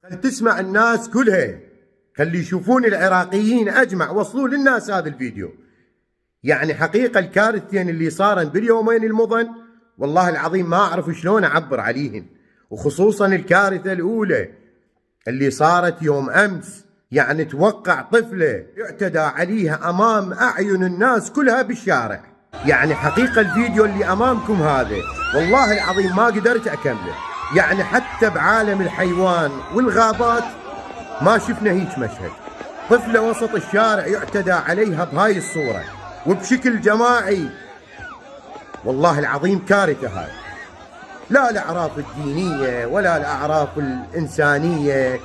خل تسمع الناس كلها، خلي يشوفون العراقيين اجمع، وصلوا للناس هذا الفيديو. يعني حقيقة الكارثتين اللي صارن باليومين المضن والله العظيم ما اعرف شلون اعبر عليهن، وخصوصا الكارثة الاولى اللي صارت يوم امس. يعني توقع طفلة يعتدى عليها امام اعين الناس كلها بالشارع. يعني حقيقة الفيديو اللي امامكم هذا والله العظيم ما قدرت اكمله. يعني حتى بعالم الحيوان والغابات ما شفنا هيك مشهد، طفلة وسط الشارع يعتدى عليها بهاي الصورة وبشكل جماعي. والله العظيم كارثة هاي، لا الأعراف الدينية ولا الأعراف الإنسانية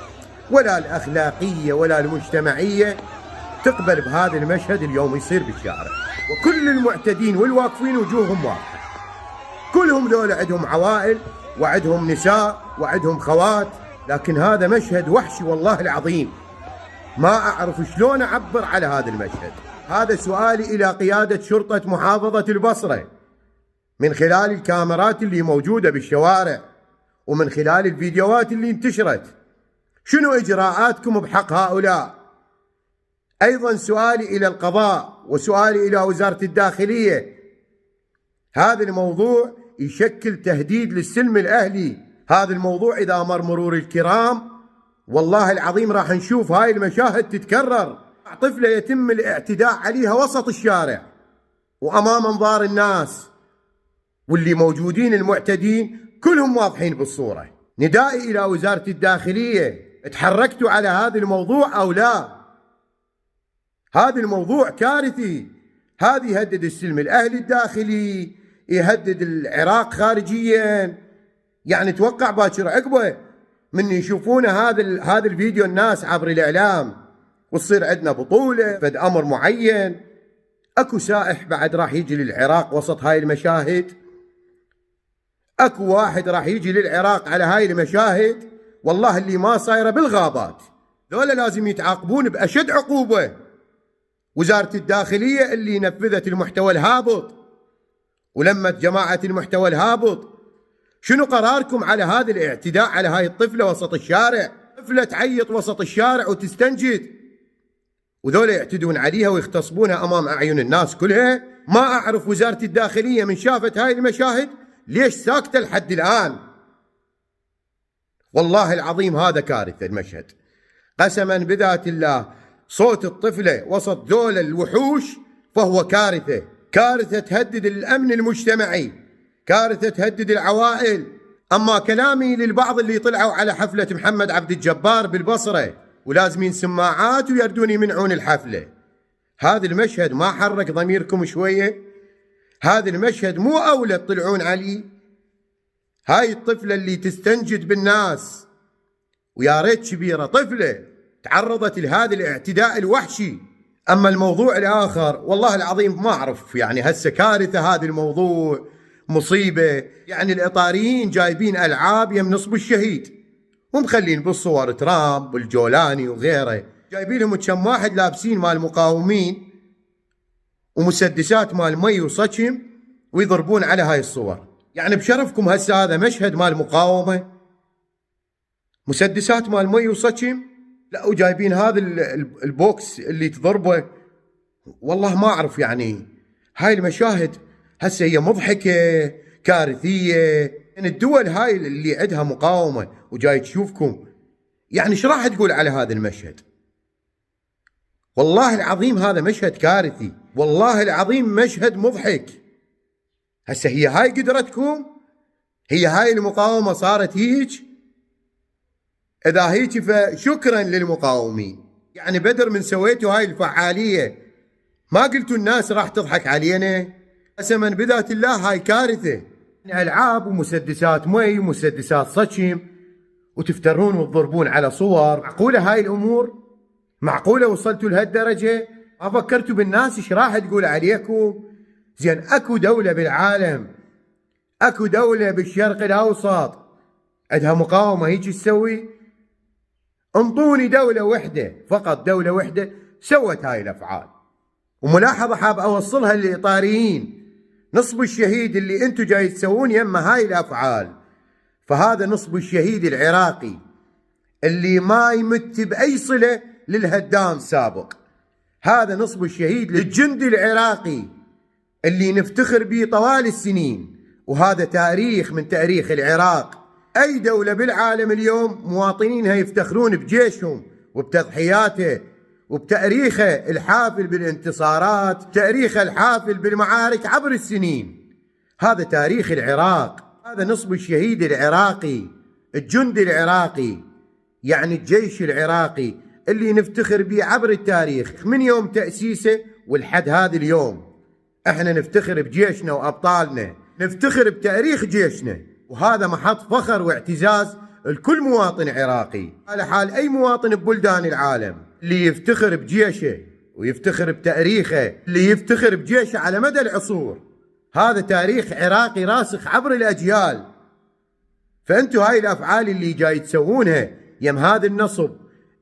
ولا الأخلاقية ولا المجتمعية تقبل بهذا المشهد اليوم يصير بالشارع. وكل المعتدين والواقفين وجوههم واضحة، كلهم ذولا عندهم عوائل وعندهم نساء وعندهم خوات، لكن هذا مشهد وحشي والله العظيم ما أعرف شلون أعبر على هذا المشهد. هذا سؤالي إلى قيادة شرطة محافظة البصرة من خلال الكاميرات اللي موجودة بالشوارع ومن خلال الفيديوهات اللي انتشرت، شنو إجراءاتكم بحق هؤلاء؟ أيضا سؤالي إلى القضاء وسؤالي إلى وزارة الداخلية، هذا الموضوع يشكل تهديد للسلم الأهلي. هذا الموضوع إذا مرور الكرام والله العظيم راح نشوف هاي المشاهد تتكرر. طفلة يتم الاعتداء عليها وسط الشارع وأمام أنظار الناس، واللي موجودين المعتدين كلهم واضحين بالصورة. ندائي إلى وزارة الداخلية، تحركتوا على هذا الموضوع أو لا؟ هذا الموضوع كارثي، هذا يهدد السلم الأهلي الداخلي، يهدد العراق خارجيا. يعني توقع باكر عقبه من يشوفون هذا الفيديو الناس عبر الإعلام وتصير عندنا بطولة فد أمر معين. أكو سائح بعد راح يجي للعراق وسط هاي المشاهد؟ أكو واحد راح يجي للعراق على هاي المشاهد؟ والله اللي ما صايرة بالغابات ذولا لازم يتعاقبون بأشد عقوبة. وزارة الداخلية اللي نفذت المحتوى الهابط ولمت جماعة المحتوى الهابط، شنو قراركم على هذا الاعتداء على هاي الطفلة وسط الشارع؟ طفلة تعيط وسط الشارع وتستنجد وذولا يعتدون عليها ويغتصبونها أمام أعين الناس كلها. ما أعرف وزارة الداخلية من شافت هاي المشاهد ليش ساكتة لحد الآن؟ والله العظيم هذا كارثة المشهد، قسما بذات الله. صوت الطفلة وسط ذولا الوحوش فهو كارثة، كارثة تهدد الأمن المجتمعي، كارثة تهدد العوائل. أما كلامي للبعض اللي طلعوا على حفلة محمد عبد الجبار بالبصرة ولازمين سماعات ويردون يمنعون الحفلة، هذا المشهد ما حرك ضميركم شوية؟ هذا المشهد مو أولى تطلعون عليه؟ هاي الطفلة اللي تستنجد بالناس، ويا ريت كبيرة طفلة تعرضت لهذا الاعتداء الوحشي. أما الموضوع الآخر والله العظيم ما أعرف، يعني هسه كارثة هذا الموضوع، مصيبة. يعني الإطاريين جايبين ألعاب يم نصب الشهيد ومخلين بالصور ترامب والجولاني وغيره، جايبين لهم كم واحد لابسين مال مقاومين ومسدسات مال مي وصكم ويضربون على هاي الصور. يعني بشرفكم هسه هذا مشهد مال مقاومة؟ مسدسات مال مي وصكم؟ لا، وجايبين هذا البوكس اللي تضربه. والله ما أعرف، يعني هاي المشاهد هسه هي مضحكة كارثية. يعني الدول هاي اللي عندها مقاومة وجاي تشوفكم، يعني ايش راح تقول على هذا المشهد؟ والله العظيم هذا مشهد كارثي، والله العظيم مشهد مضحك. هسه هي هاي قدرتكم؟ هي هاي المقاومة صارت هيك؟ إذا هيك فشكرا للمقاومين. يعني بدر من سويتوا هاي الفعالية ما قلتوا الناس راح تضحك علينا؟ قسما بذات الله هاي كارثة. ألعاب ومسدسات مي ومسدسات صكم وتفترون وتضربون على صور، معقولة هاي الأمور؟ معقولة وصلتوا لهالدرجة؟ ما فكرتوا بالناس ايش راح تقول عليكم؟ زين اكو دولة بالعالم، اكو دولة بالشرق الأوسط عندها مقاومة هيك تسوي؟ انطوني دولة وحدة، فقط دولة وحدة سوت هاي الأفعال. وملاحظة حاب أوصلها للإطاريين، نصب الشهيد اللي انتم جاي تسوون يما هاي الأفعال، فهذا نصب الشهيد العراقي اللي ما يمت بأي صلة للهدام السابق. هذا نصب الشهيد للجندي العراقي اللي نفتخر به طوال السنين، وهذا تاريخ من تاريخ العراق. أي دولة بالعالم اليوم مواطنينها يفتخرون بجيشهم وبتضحياته وبتاريخه الحافل بالانتصارات، تاريخه الحافل بالمعارك عبر السنين. هذا تاريخ العراق، هذا نصب الشهيد العراقي، الجندي العراقي، يعني الجيش العراقي اللي نفتخر به عبر التاريخ من يوم تأسيسه ولحد هذا اليوم. احنا نفتخر بجيشنا وأبطالنا، نفتخر بتاريخ جيشنا، وهذا محط فخر واعتزاز لكل مواطن عراقي، على حال أي مواطن ببلدان العالم اللي يفتخر بجيشه ويفتخر بتاريخه، اللي يفتخر بجيشه على مدى العصور. هذا تاريخ عراقي راسخ عبر الأجيال. فأنتوا هاي الأفعال اللي جاي تسوونها يم هذا النصب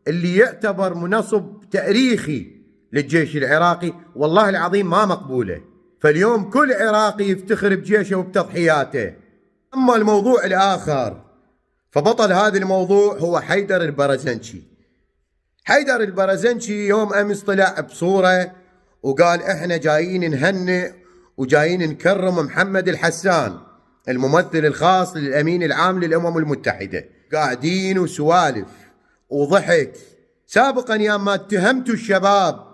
اللي يعتبر منصب تاريخي للجيش العراقي، والله العظيم ما مقبولة. فاليوم كل عراقي يفتخر بجيشه وبتضحياته. أما الموضوع الآخر، فبطل هذا الموضوع هو حيدر البرزنجي. حيدر البرزنجي يوم أمس طلع بصورة وقال إحنا جايين نهنئ وجايين نكرم محمد الحسان الممثل الخاص للأمين العام للأمم المتحدة. قاعدين وسوالف وضحك. سابقا ياما ما اتهمتوا الشباب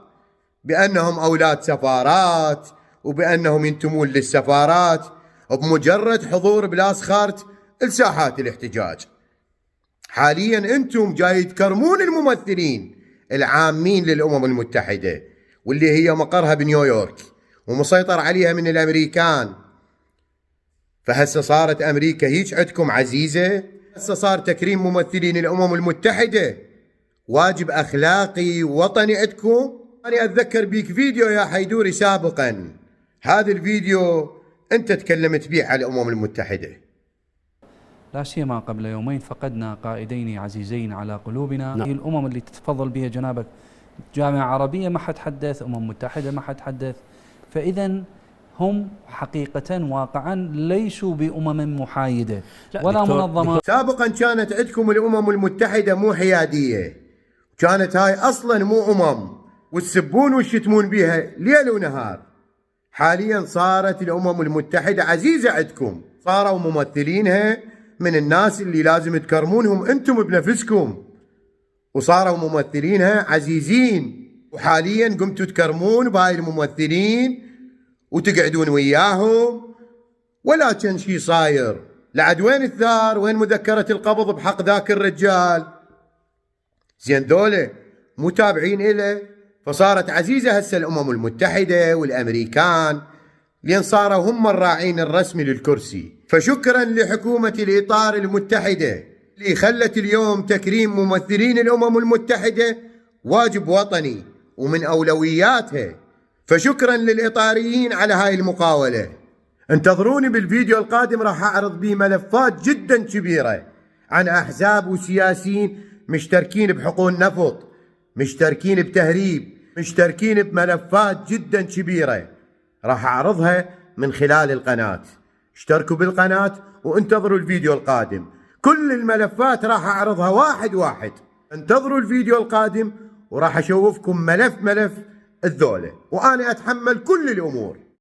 بأنهم أولاد سفارات وبأنهم ينتمون للسفارات بمجرد حضور بلا سخارت لساحات الاحتجاج. حاليا انتم جاي تكرمون الممثلين العامين للأمم المتحدة واللي هي مقرها بنيويورك ومسيطر عليها من الأمريكان. فهسه صارت أمريكا هيج عندكم عزيزة؟ هسه صار تكريم ممثلين الأمم المتحدة واجب أخلاقي وطني عندكم؟ أنا أتذكر بيك فيديو يا حيدوري سابقا، هذا الفيديو أنت تكلمت به على الأمم المتحدة. لا سيما قبل يومين فقدنا قائدين عزيزين على قلوبنا. هي الأمم اللي تتفضل بها جنابك، جامعة عربية ما حد حدث، أمم متحدة ما حد حدث. فإذا هم حقيقة واقعا ليسوا بأمم محايدة ولا منظمة. سابقا كانت عندكم الأمم المتحدة مو حيادية، كانت هاي أصلا مو أمم وتسبون وتشتمون بها ليل ونهار. حاليا صارت الأمم المتحدة عزيزة عندكم، صاروا ممثلينها من الناس اللي لازم تكرمونهم انتم بنفسكم، وصاروا ممثلينها عزيزين. وحاليا قمتوا تكرمون بهاي الممثلين وتقعدون وياهم، ولكن شي صاير لعد وين الثار؟ وين مذكرة القبض بحق ذاك الرجال؟ زين دولة متابعين إله، فصارت عزيزة هسه الأمم المتحدة والأمريكان لين صاروا هم الراعين الرسمي للكرسي. فشكرا لحكومة الإطار المتحدة اللي خلت اليوم تكريم ممثلين الأمم المتحدة واجب وطني ومن أولوياتها. فشكرا للإطاريين على هاي المقاولة. انتظروني بالفيديو القادم، راح أعرض به ملفات جدا كبيرة عن أحزاب وسياسيين مشتركين بحقول نفط، مشتركين بتهريب، مشتركين بملفات جدا كبيرة، راح أعرضها من خلال القناة. اشتركوا بالقناة وانتظروا الفيديو القادم، كل الملفات راح أعرضها واحد واحد. انتظروا الفيديو القادم وراح أشوفكم ملف الذولة، وأنا أتحمل كل الأمور.